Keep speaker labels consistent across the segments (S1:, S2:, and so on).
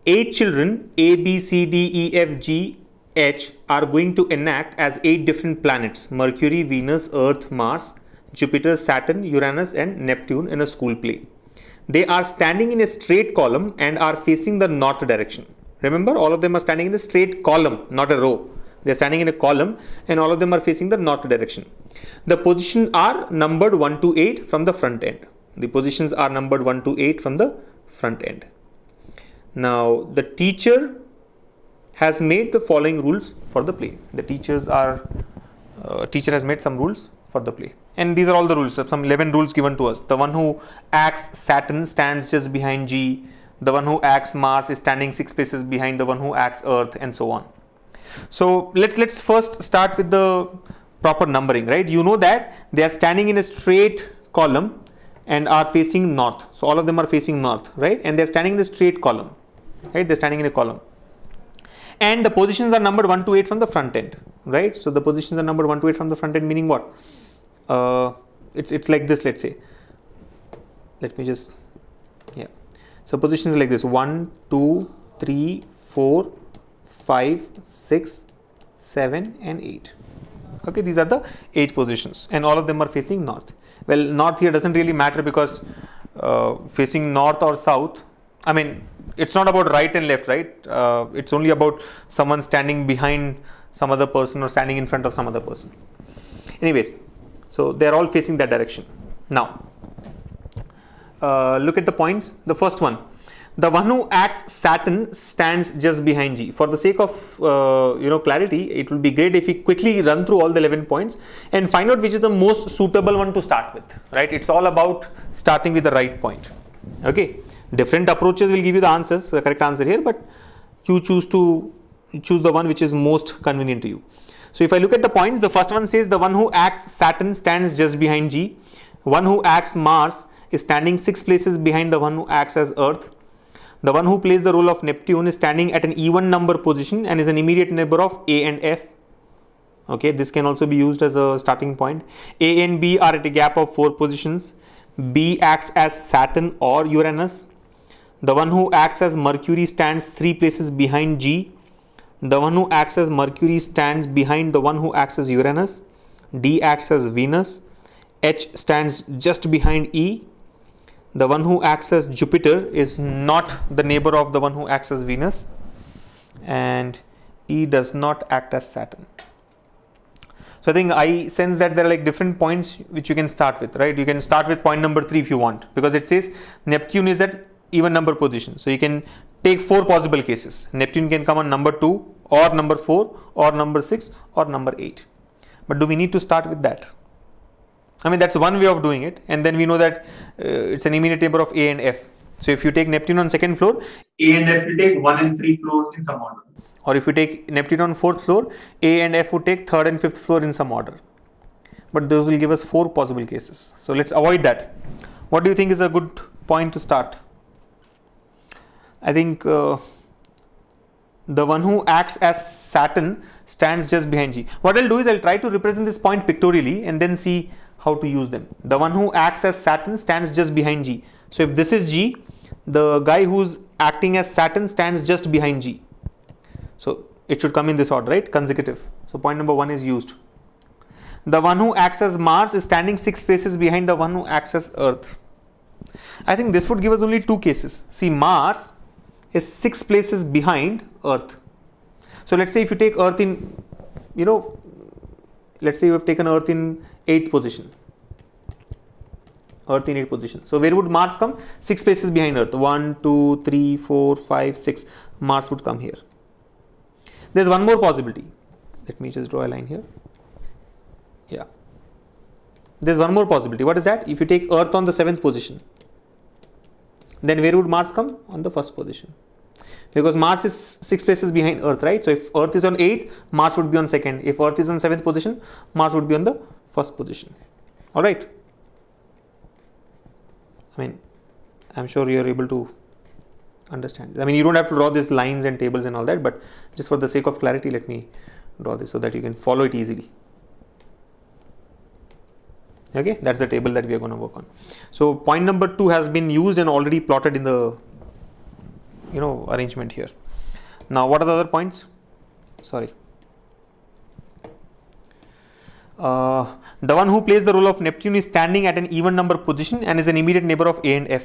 S1: 8 children A, B, C, D, E, F, G, H are going to enact as 8 different planets: Mercury, Venus, Earth, Mars, Jupiter, Saturn, Uranus and Neptune in a school play. They are standing in a straight column and are facing the north direction. Remember, all of them are standing in a straight column, not a row. They are standing in a column and all of them are facing the north direction. The positions are numbered 1 to 8 from the front end. The positions are numbered 1 to 8 from the front end. Now, the teacher has made the following rules for the play. The teacher has made some rules for the play. And these are all the rules, some 11 rules given to us. The one who acts Saturn stands just behind G. The one who acts Mars is standing 6 places behind the one who acts Earth, and so on. So let's first start with the proper numbering, right? You know that they are standing in a straight column and are facing north. So all of them are facing north, right? And they're standing in a straight column, right? They're standing in a column. And the positions are numbered 1 to 8 from the front end, right? So the positions are numbered 1 to 8 from the front end, meaning what? It's like this, let's say. Let me just, yeah. So positions are like this: 1, 2, 3, 4, 5, 6, 7 and 8. Okay, these are the 8 positions and all of them are facing north. Well, north here doesn't really matter because facing north or south, I mean, it's not about right and left, right? It's only about someone standing behind some other person or standing in front of some other person. Anyways, so they're all facing that direction. Now, look at the points. The first one, the one who acts Saturn stands just behind G. For the sake of clarity, it will be great if we quickly run through all the 11 points and find out which is the most suitable one to start with, right? It's all about starting with the right point. Okay, different approaches will give you the answers, the correct answer here, but you choose the one which is most convenient to you. So if I look at the points, the first one says the one who acts Saturn stands just behind G. One who acts Mars is standing 6 places behind the one who acts as Earth. The one who plays the role of Neptune is standing at an even number position and is an immediate neighbor of A and F. Okay, this can also be used as a starting point. A and B are at a gap of 4 positions. B acts as Saturn or Uranus. The one who acts as Mercury stands 3 places behind G. The one who acts as Mercury stands behind the one who acts as Uranus. D acts as Venus. H stands just behind E. The one who acts as Jupiter is not the neighbor of the one who acts as Venus. And E does not act as Saturn. So I think I sense that there are like different points which you can start with, right? You can start with point number 3 if you want, because it says Neptune is at even number position. So you can take 4 possible cases. Neptune can come on number 2 or number 4 or number 6 or number 8. But do we need to start with that? I mean, that's one way of doing it. And then we know that it's an immediate neighbor of A and F. So if you take Neptune on 2nd floor, A and F will take 1 and 3 floors in some order. Or if you take Neptune on 4th floor, A and F would take 3rd and 5th floor in some order. But those will give us 4 possible cases. So let's avoid that. What do you think is a good point to start? I think the one who acts as Saturn stands just behind G. What I'll do is I'll try to represent this point pictorially and then see how to use them. The one who acts as Saturn stands just behind G. So if this is G, the guy who's acting as Saturn stands just behind G. So it should come in this order, right? Consecutive. So point number 1 is used. The one who acts as Mars is standing 6 places behind the one who acts as Earth. I think this would give us only 2 cases. See, Mars is 6 places behind Earth. So let's say if you take Earth in, let's say you have taken Earth in 8th position. Earth in 8th position. So where would Mars come? 6 places behind Earth. 1, 2, 3, 4, 5, 6. Mars would come here. There's one more possibility. Let me just draw a line here. Yeah. There's one more possibility. What is that? If you take Earth on the 7th position, then where would Mars come? On the 1st position. Because Mars is 6 places behind Earth, right? So if Earth is on 8th, Mars would be on 2nd. If Earth is on 7th position, Mars would be on the 1st position. All right. I mean, I'm sure you're able to understand. I mean, you don't have to draw these lines and tables and all that, but just for the sake of clarity, let me draw this so that you can follow it easily. Okay, that's the table that we are going to work on. So point number 2 has been used and already plotted in the arrangement here. Now, what are the other points? Sorry. The one who plays the role of Neptune is standing at an even number position and is an immediate neighbor of A and F.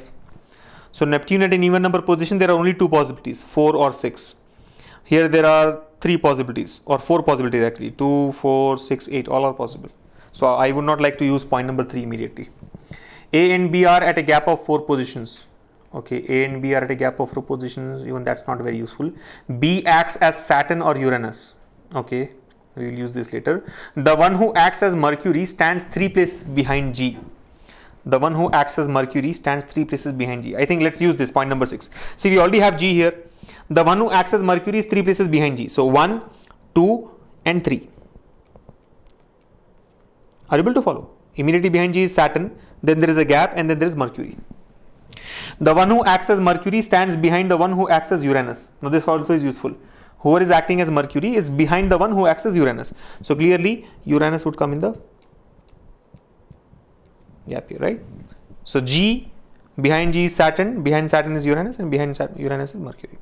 S1: So Neptune at an even number position, there are only two possibilities, 4 or 6. Here there are 3 possibilities, or 4 possibilities actually, 2, 4, 6, 8, all are possible. So I would not like to use point number 3 immediately. A and B are at a gap of 4 positions. Okay, A and B are at a gap of 4 positions, even that's not very useful. B acts as Saturn or Uranus. Okay, we will use this later. The one who acts as Mercury stands 3 places behind G. The one who acts as Mercury stands 3 places behind G. I think let's use this point number 6. See, we already have G here. The one who acts as Mercury is 3 places behind G. So 1, 2 and 3. Are you able to follow? Immediately behind G is Saturn, then there is a gap and then there is Mercury. The one who acts as Mercury stands behind the one who acts as Uranus. Now this also is useful. Whoever is acting as Mercury is behind the one who acts as Uranus. So clearly Uranus would come in the gap here, right? So G, behind G is Saturn, behind Saturn is Uranus, and behind Uranus is Mercury.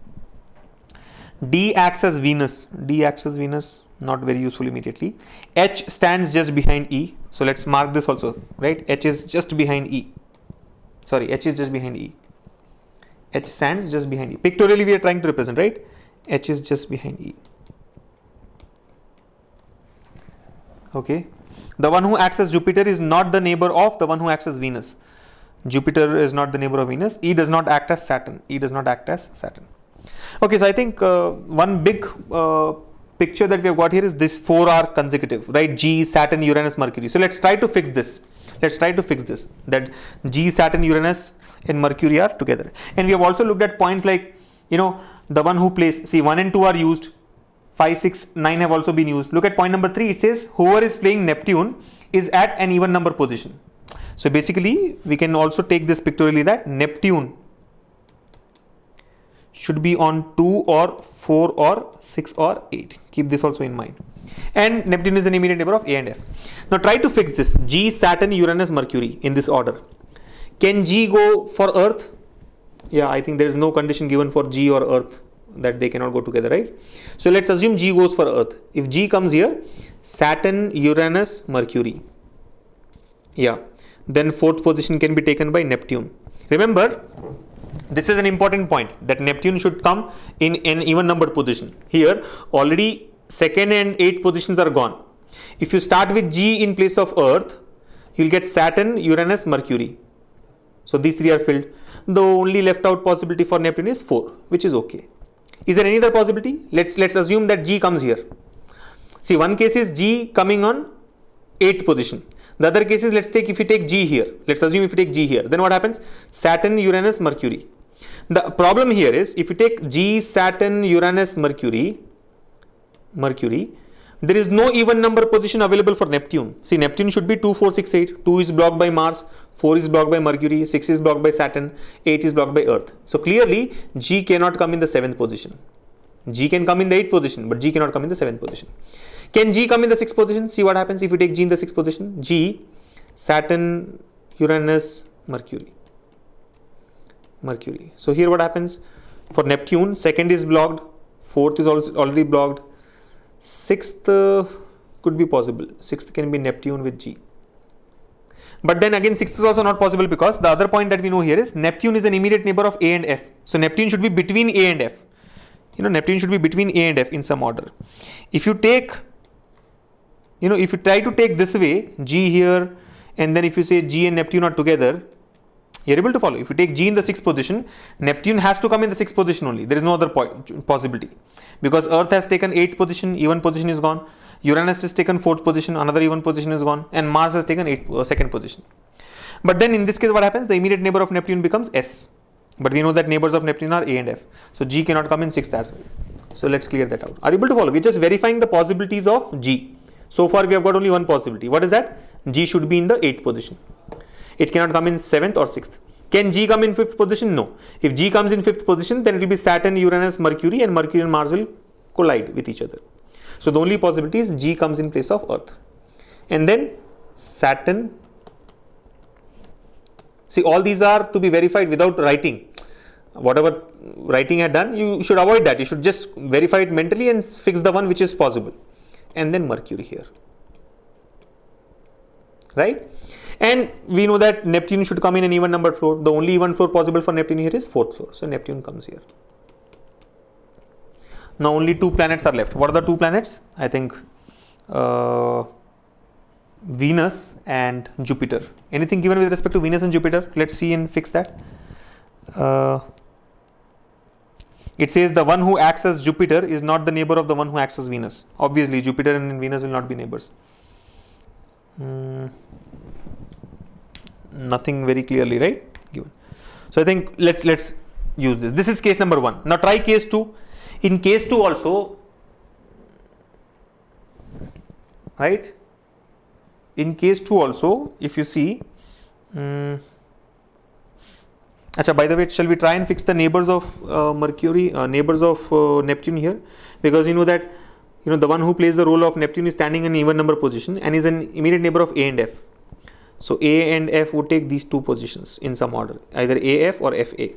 S1: D acts as Venus. D acts as Venus, not very useful immediately. H stands just behind E. So let's mark this also, right? H is just behind E. Sorry, H is just behind E. H stands just behind E. Pictorially we are trying to represent, right? H is just behind E. Okay. The one who acts as Jupiter is not the neighbor of the one who acts as Venus. Jupiter is not the neighbor of Venus. E does not act as Saturn. E does not act as Saturn. Okay, so I think one big picture that we have got here is this 4 are consecutive, right? G, Saturn, Uranus, Mercury. So let's try to fix this. Let's try to fix this, that G, Saturn, Uranus and Mercury are together. And we have also looked at points like, the one who plays, see 1 and 2 are used. 5, 6, 9 have also been used. Look at point number 3. It says whoever is playing Neptune is at an even number position. So basically we can also take this pictorially that Neptune should be on 2 or 4 or 6 or 8. Keep this also in mind. And Neptune is an immediate neighbor of A and F. Now try to fix this. G, Saturn, Uranus, Mercury in this order. Can G go for Earth? Yeah, I think there is no condition given for G or Earth that they cannot go together, right? So let's assume G goes for Earth. If G comes here, Saturn, Uranus, Mercury. Yeah, then 4th position can be taken by Neptune. Remember, this is an important point, that Neptune should come in an even numbered position. Here already 2nd and 8th positions are gone. If you start with G in place of Earth, you will get Saturn, Uranus, Mercury. So these 3 are filled. The only left out possibility for Neptune is 4, which is okay. Is there any other possibility? Let's assume that G comes here. See, one case is G coming on 8th position. The other case is, if you take G here. Let's assume if you take G here, then what happens? Saturn, Uranus, Mercury. The problem here is, if you take G, Saturn, Uranus, Mercury, there is no even number position available for Neptune. See, Neptune should be 2, 4, 6, 8. 2 is blocked by Mars, 4 is blocked by Mercury, 6 is blocked by Saturn, 8 is blocked by Earth. So clearly G cannot come in the 7th position. G can come in the 8th position, but G cannot come in the 7th position. Can G come in the 6th position? See what happens if you take G in the 6th position. G, Saturn, Uranus, Mercury. So here what happens? For Neptune, 2nd is blocked, 4th is also already blocked, 6th could be possible. 6th can be Neptune with G. But then again 6th is also not possible, because the other point that we know here is Neptune is an immediate neighbor of A and F. So Neptune should be between A and F. Neptune should be between A and F in some order. If you take, if you try to take this way, G here, and then if you say G and Neptune are together, you're able to follow. If you take G in the 6th position, Neptune has to come in the 6th position only. There is no other possibility, because Earth has taken 8th position, even position is gone. Uranus has taken 4th position, another even position is gone, and Mars has taken 2nd position. But then in this case what happens? The immediate neighbor of Neptune becomes S. But we know that neighbors of Neptune are A and F. So G cannot come in 6th as well. So let's clear that out. Are you able to follow? We're just verifying the possibilities of G. So far we have got only one possibility. What is that? G should be in the 8th position. It cannot come in 7th or 6th. Can G come in 5th position? No. If G comes in 5th position, then it will be Saturn, Uranus, Mercury, and Mercury and Mars will collide with each other. So the only possibility is G comes in place of Earth. And then Saturn. See, all these are to be verified without writing. Whatever writing I had done, you should avoid that. You should just verify it mentally and fix the one which is possible. And then Mercury here. Right? And we know that Neptune should come in an even numbered floor. The only even floor possible for Neptune here is 4th floor. So Neptune comes here. Now only 2 planets are left. What are the 2 planets? I think Venus and Jupiter. Anything given with respect to Venus and Jupiter? Let's see and fix that. It says the one who acts as Jupiter is not the neighbor of the one who acts as Venus. Obviously, Jupiter and Venus will not be neighbors. Nothing very clearly, right? Given. So I think let's use this. This is case number 1. Now try case 2. In case 2 also, right? In case 2 also, if you see, Achha, by the way, shall we try and fix the neighbors of Mercury, neighbors of Neptune here? Because you know that the one who plays the role of Neptune is standing in even number position and is an immediate neighbor of A and F. So A and F would take these 2 positions in some order, either AF or FA.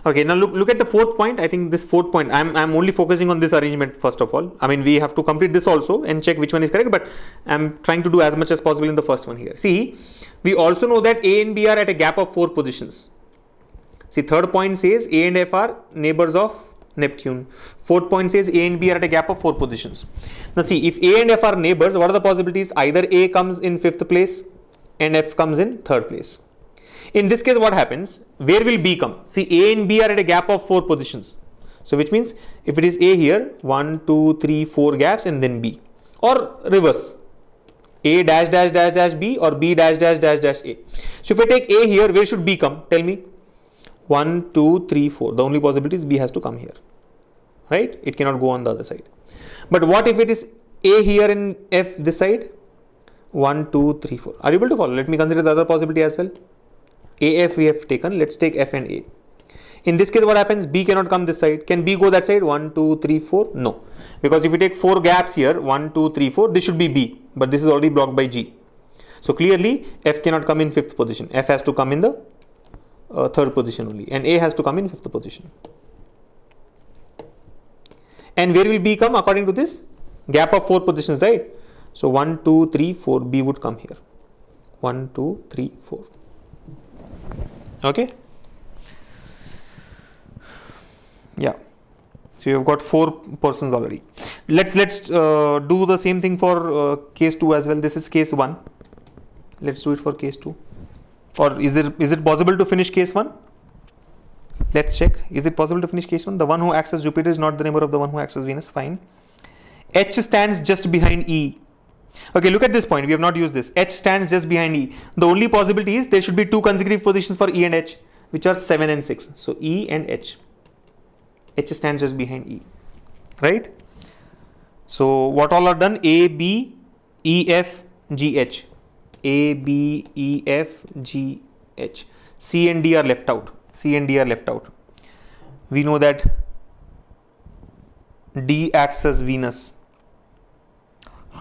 S1: Okay, now look at the 4th point. I think this 4th point, I'm only focusing on this arrangement first of all. I mean, we have to complete this also and check which one is correct, but I'm trying to do as much as possible in the first one here. See, we also know that A and B are at a gap of 4 positions. See, 3rd point says A and F are neighbors of Neptune. 4th point says A and B are at a gap of 4 positions. Now see, if A and F are neighbors, what are the possibilities? Either A comes in 5th place and F comes in 3rd place. In this case, what happens? Where will B come? See, A and B are at a gap of 4 positions. So which means if it is A here, 1, 2, 3, 4 gaps and then B. Or reverse. A dash dash dash dash B or B dash dash dash dash A. So if I take A here, where should B come? Tell me. 1, 2, 3, 4. The only possibility is B has to come here. Right? It cannot go on the other side. But what if it is A here and F this side? 1, 2, 3, 4. Are you able to follow? Let me consider the other possibility as well. AF we have taken. Let's take F and A. In this case, what happens? B cannot come this side. Can B go that side? 1, 2, 3, 4? No. Because if you take 4 gaps here, 1, 2, 3, 4, this should be B. But this is already blocked by G. So clearly, F cannot come in 5th position. F has to come in the 3rd position only. And A has to come in 5th position. And where will B come according to this? Gap of 4 positions, right? So 1, 2, 3, 4. B would come here. 1, 2, 3, 4. Okay. Yeah. So you've got 4 persons already. Let's do the same thing for case 2 as well. This is case 1. Let's do it for case 2. Or is it possible to finish case 1? Let's check. Is it possible to finish case 1? The one who acts as Jupiter is not the neighbor of the one who acts as Venus. Fine. H stands just behind E. Okay, look at this point. We have not used this. H stands just behind E. The only possibility is there should be 2 consecutive positions for E and H, which are 7 and 6. So E and H. H stands just behind E. Right? So what all are done? A, B, E, F, G, H. A, B, E, F, G, H. C and D are left out. C and D are left out. We know that D acts as Venus.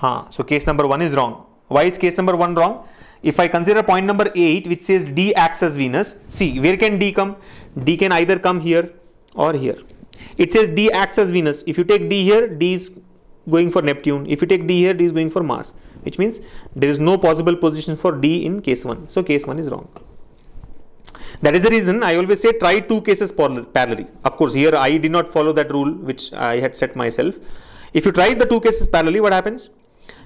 S1: So case number 1 is wrong. Why is case number 1 wrong? If I consider point number 8, which says D acts as Venus, see, where can D come? D can either come here or here. It says D acts as Venus. If you take D here, D is going for Neptune. If you take D here, D is going for Mars, which means there is no possible position for D in case 1. So case 1 is wrong. That is the reason I always say try 2 cases parallelly. Of course, here I did not follow that rule which I had set myself. If you try the 2 cases parallelly, what happens?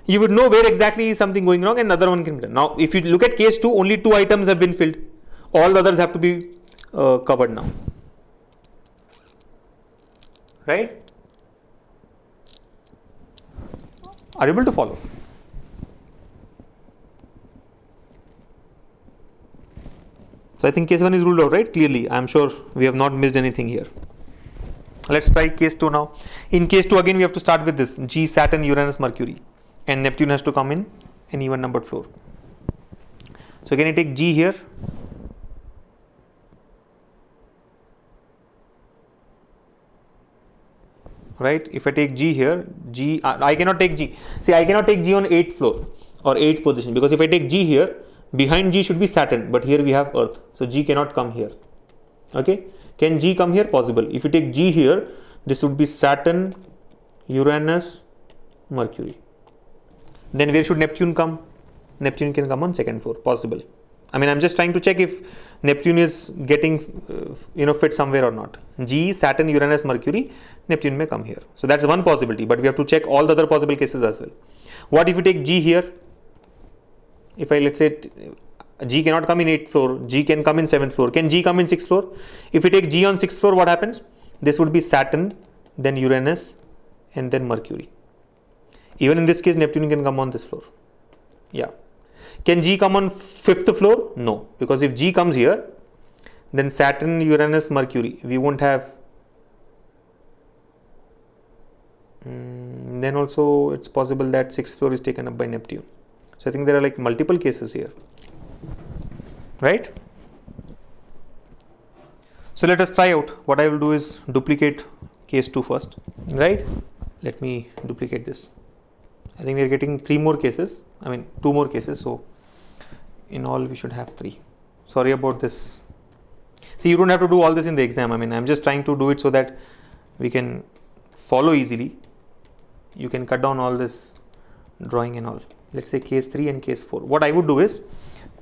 S1: You would know where exactly is something going wrong and the other one can be done. Now, if you look at case 2, only 2 items have been filled. All the others have to be covered now. Right? Are you able to follow? So I think case 1 is ruled out, right? Clearly, I am sure we have not missed anything here. Let's try case 2 now. In case 2, again, we have to start with this G, Saturn, Uranus, Mercury. And Neptune has to come in an even numbered floor. So can I take G here? Right? If I take G here, G, I cannot take G. See, I cannot take G on 8th floor. or 8th position, because if I take G here, behind G should be Saturn, but here we have Earth, so G cannot come here. Okay, can G come here? Possible. If you take G here, this would be Saturn, Uranus, Mercury. Then where should Neptune come? Neptune can come on 2nd floor. Possible. I mean, I'm just trying to check if Neptune is getting fit somewhere or not. G, Saturn, Uranus, Mercury, Neptune may come here. So that's one possibility, but we have to check all the other possible cases as well. What if you take G here? If I, let's say, G cannot come in 8th floor, G can come in 7th floor. Can G come in 6th floor? If we take G on 6th floor, what happens? This would be Saturn, then Uranus, and then Mercury. Even in this case, Neptune can come on this floor. Yeah. Can G come on 5th floor? No, because if G comes here, then Saturn, Uranus, Mercury, we won't have. Then also it's possible that 6th floor is taken up by Neptune. So I think there are like multiple cases here, right? So let us try out. What I will do is duplicate case 2 first, right? Let me duplicate this. I think we are getting 3 more cases. I mean 2 more cases. So in all we should have 3. Sorry about this. See, you don't have to do all this in the exam. I mean, I'm just trying to do it so that we can follow easily. You can cut down all this drawing and all. Let's say case 3 and case 4. What I would do is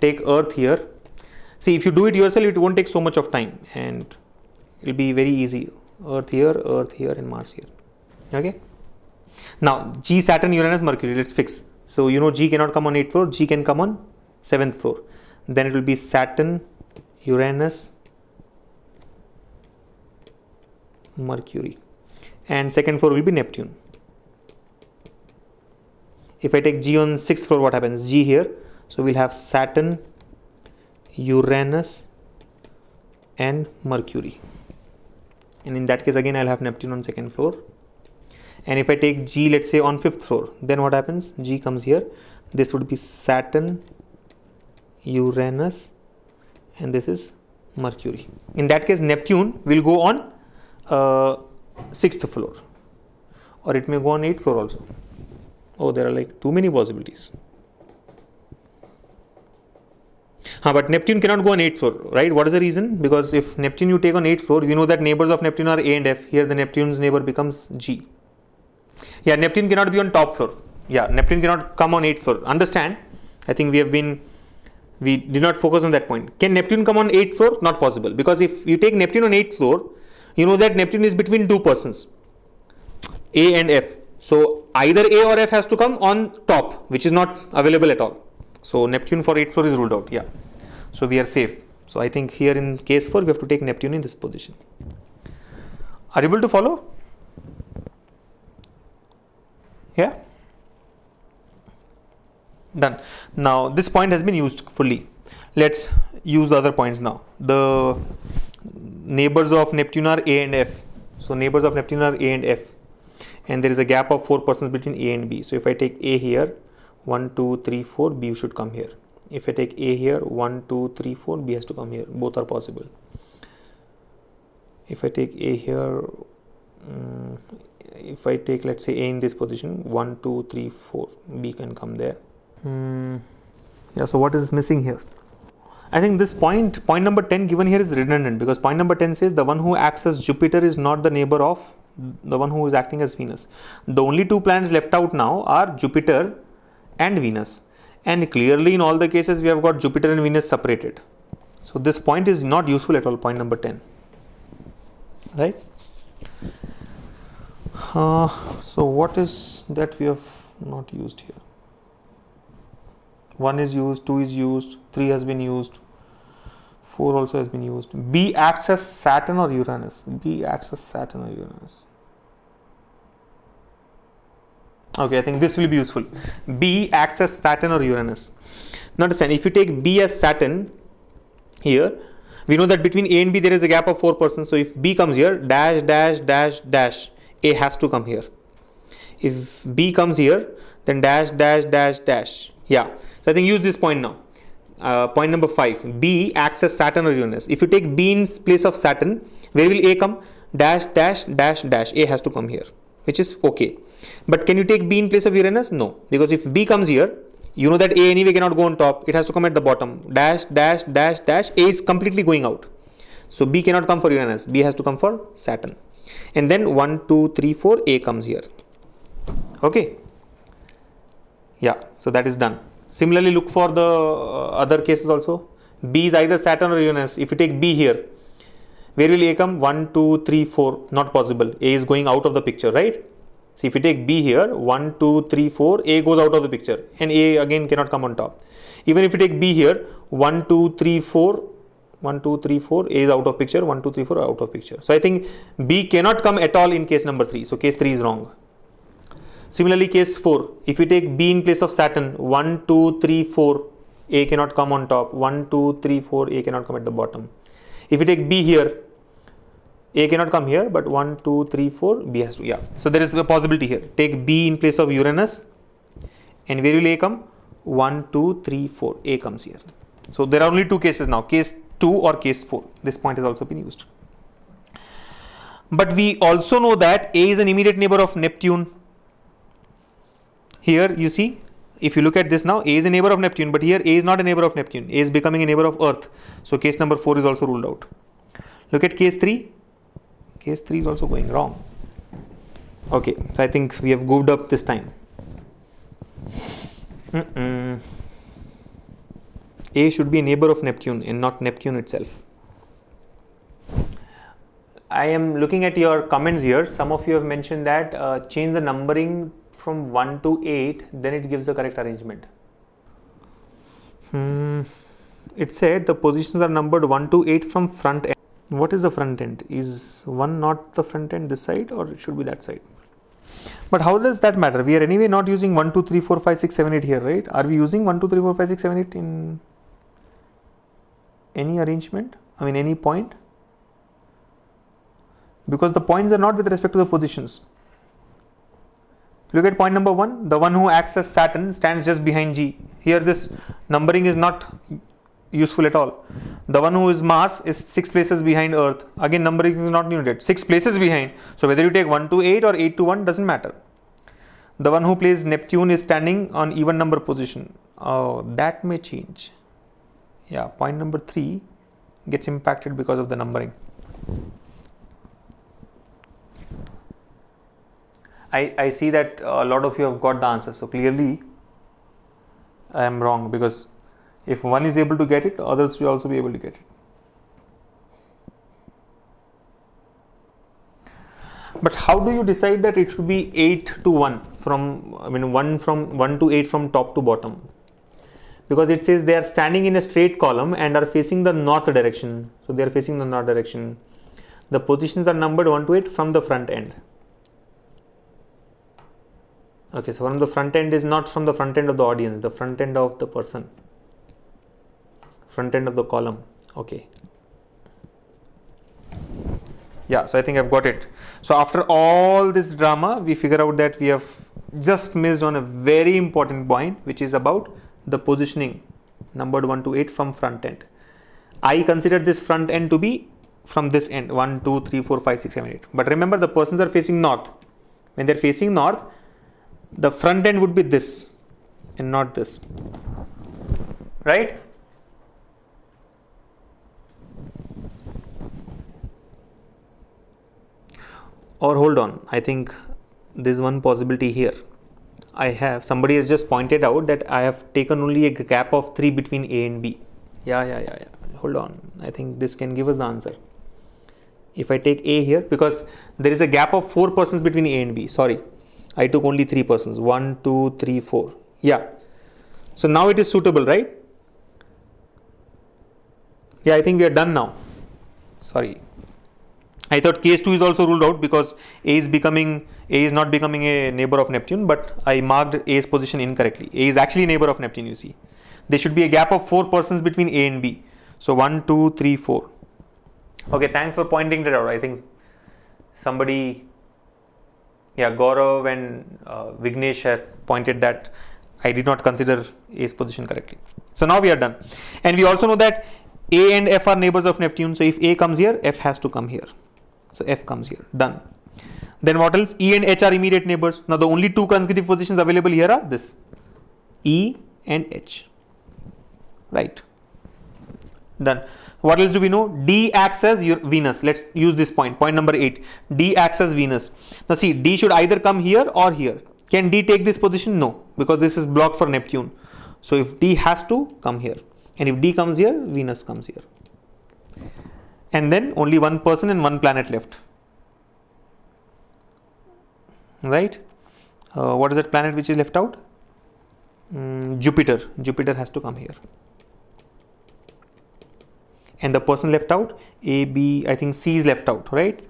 S1: take Earth here. See, if you do it yourself, it won't take so much of time and it'll be very easy. Earth here, and Mars here. Okay. Now, G, Saturn, Uranus, Mercury, let's fix. So, G cannot come on 8th floor, G can come on 7th floor. Then it will be Saturn, Uranus, Mercury. And 2nd floor will be Neptune. If I take G on 6th floor, what happens? G here. So, we'll have Saturn, Uranus, and Mercury. And in that case, again, I'll have Neptune on 2nd floor. And if I take G, let's say on 5th floor, then what happens? G comes here. This would be Saturn, Uranus, and this is Mercury. In that case, Neptune will go on 6th floor, or it may go on 8th floor also. Oh, there are like too many possibilities. But Neptune cannot go on 8th floor, right? What is the reason? Because if Neptune you take on 8th floor, you know that neighbors of Neptune are A and F. Here the Neptune's neighbor becomes G. Yeah, Neptune cannot be on top floor. Yeah, Neptune cannot come on 8th floor. Understand? I think we did not focus on that point. Can Neptune come on 8th floor? Not possible. Because if you take Neptune on 8th floor, you know that Neptune is between 2 persons, A and F. So either A or F has to come on top, which is not available at all. So Neptune for 8th floor is ruled out. Yeah. So we are safe. So I think here in case 4, we have to take Neptune in this position. Are you able to follow? Yeah. Done. Now this point has been used fully. Let's use the other points now. The neighbors of Neptune are A and F. So neighbors of Neptune are A and F. And there is a gap of 4 persons between A and B. So if I take A here, 1, 2, 3, 4, B should come here. If I take A here, 1, 2, 3, 4, B has to come here. Both are possible. If I take A here, if I take, let's say, A in this position, 1, 2, 3, 4, B can come there. Yeah, so what is missing here? I think this point number 10 given here is redundant, because point number 10 says the one who acts as Jupiter is not the neighbor of the one who is acting as Venus. The only 2 planets left out now are Jupiter and Venus. And clearly in all the cases we have got Jupiter and Venus separated. So this point is not useful at all, point number 10. Right? So what is that we have not used here? 1 is used, 2 is used, 3 has been used, 4 also has been used. B acts as Saturn or Uranus. B acts as Saturn or Uranus. Okay, I think this will be useful. B acts as Saturn or Uranus. Now understand, if you take B as Saturn here, we know that between A and B there is a gap of 4 persons. So if B comes here, dash, dash, dash, dash, A has to come here. If B comes here, then dash, dash, dash, dash. Yeah. So I think use this point now. Point number 5. B acts as Saturn or Uranus. If you take B in place of Saturn, where will A come? Dash, dash, dash, dash. A has to come here, which is okay. But can you take B in place of Uranus? No. Because if B comes here, You know that A anyway cannot go on top. It has to come at the bottom. Dash, dash, dash, dash. A is completely going out. So B cannot come for Uranus. B has to come for Saturn. And then 1, 2, 3, 4, A comes here. Okay. Yeah, so that is done. Similarly, look for the other cases also. B is either Saturn or Uranus. If you take B here, where will A come? 1, 2, 3, 4. Not possible. A is going out of the picture, right? So if you take B here, 1, 2, 3, 4, A goes out of the picture and A again cannot come on top. Even if you take B here, 1, 2, 3, 4, 1, 2, 3, 4, A is out of picture, 1, 2, 3, 4 out of picture. So I think B cannot come at all in case number 3. So case 3 is wrong. Similarly, case 4, if you take B in place of Saturn, 1, 2, 3, 4, A cannot come on top, 1, 2, 3, 4, A cannot come at the bottom. If you take B here, A cannot come here, but 1, 2, 3, 4, B has to, yeah. So there is a possibility here. Take B in place of Uranus, and where will A come? 1, 2, 3, 4, A comes here. So there are only 2 cases now, case 2 or case 4. This point has also been used. But we also know that A is an immediate neighbor of Neptune. Here you see, if you look at this now, A is a neighbor of Neptune, but here A is not a neighbor of Neptune. A is becoming a neighbor of Earth. So case number 4 is also ruled out. Look at case 3. Case 3 is also going wrong. Okay, so I think we have goofed up this time. A should be a neighbor of Neptune and not Neptune itself. I am looking at your comments here. Some of you have mentioned that change the numbering from 1 to 8, then it gives the correct arrangement. It said the positions are numbered 1 to 8 from front end. What is the front end? Is 1 not the front end this side, or it should be that side? But how does that matter? We are anyway not using 1, 2, 3, 4, 5, 6, 7, 8 here, right? Are we using 1, 2, 3, 4, 5, 6, 7, 8 in any arrangement? I mean any point? Because the points are not with respect to the positions. Look at point number 1. The one who acts as Saturn stands just behind G. Here this numbering is not useful at all. The one who is Mars is 6 places behind Earth. Again, numbering is not needed. 6 places behind. So whether you take 1 to 8 or 8 to 1 doesn't matter. The one who plays Neptune is standing on even number position. Oh, that may change. Yeah, point number 3 gets impacted because of the numbering. I see that a lot of you have got the answer. So clearly I am wrong, because if one is able to get it, others will also be able to get it. But how do you decide that it should be 8 to 1 from, I mean 1 to 8 from top to bottom? Because it says they are standing in a straight column and are facing the north direction. So they are facing the north direction. The positions are numbered 1 to 8 from the front end. Okay, so from the front end is not from the front end of the audience, the front end of the person, front end of the column. Okay. Yeah, so I think I've got it. So after all this drama, we figure out that we have just missed on a very important point, which is about the positioning numbered 1 to 8 from front end. I consider this front end to be from this end, 1, 2, 3, 4, 5, 6, 7, 8. But remember, the persons are facing north. When they're facing north, the front end would be this and not this, right? Or hold on, I think there's one possibility here. Somebody has just pointed out that I have taken only a gap of 3 between A and B. Yeah. Hold on, I think this can give us the answer. If I take A here, because there is a gap of 4 persons between A and B, sorry. I took only 3 persons, 1, 2, 3, 4. Yeah. So now it is suitable, right? Yeah, I think we are done now. Sorry. I thought case 2 is also ruled out because A is not becoming a neighbor of Neptune, but I marked A's position incorrectly. A is actually a neighbor of Neptune, you see. There should be a gap of 4 persons between A and B. So 1, 2, 3, 4. Okay, thanks for pointing that out. I think somebody... Yeah, Gaurav and Vignesh had pointed that I did not consider A's position correctly. So now we are done. And we also know that A and F are neighbors of Neptune. So if A comes here, F has to come here. So F comes here. Done. Then what else? E and H are immediate neighbors. Now the only 2 consecutive positions available here are this. E and H. Right. Done. What else do we know? D acts as your Venus. Let's use this point. Point number 8. D acts as Venus. Now see, D should either come here or here. Can D take this position? No, because this is blocked for Neptune. So if D has to come here, and if D comes here, Venus comes here. And then only one person and one planet left. Right? What is that planet which is left out? Jupiter. Jupiter has to come here. And the person left out, A, B, I think C is left out, right?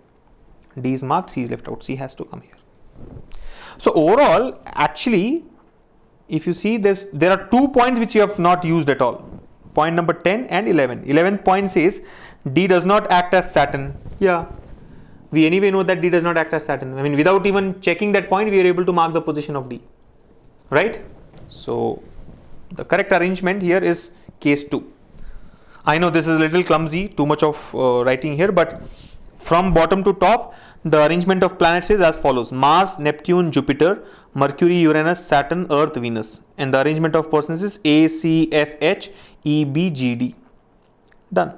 S1: D is marked, C is left out. C has to come here. So overall, actually, if you see this, there are 2 points which you have not used at all. Point number 10 and 11. 11th point says D does not act as Saturn. Yeah, we anyway know that D does not act as Saturn. I mean, without even checking that point, we are able to mark the position of D, right? So the correct arrangement here is case 2. I know this is a little clumsy, too much of writing here, but from bottom to top, the arrangement of planets is as follows: Mars, Neptune, Jupiter, Mercury, Uranus, Saturn, Earth, Venus. And the arrangement of persons is A, C, F, H, E, B, G, D. Done.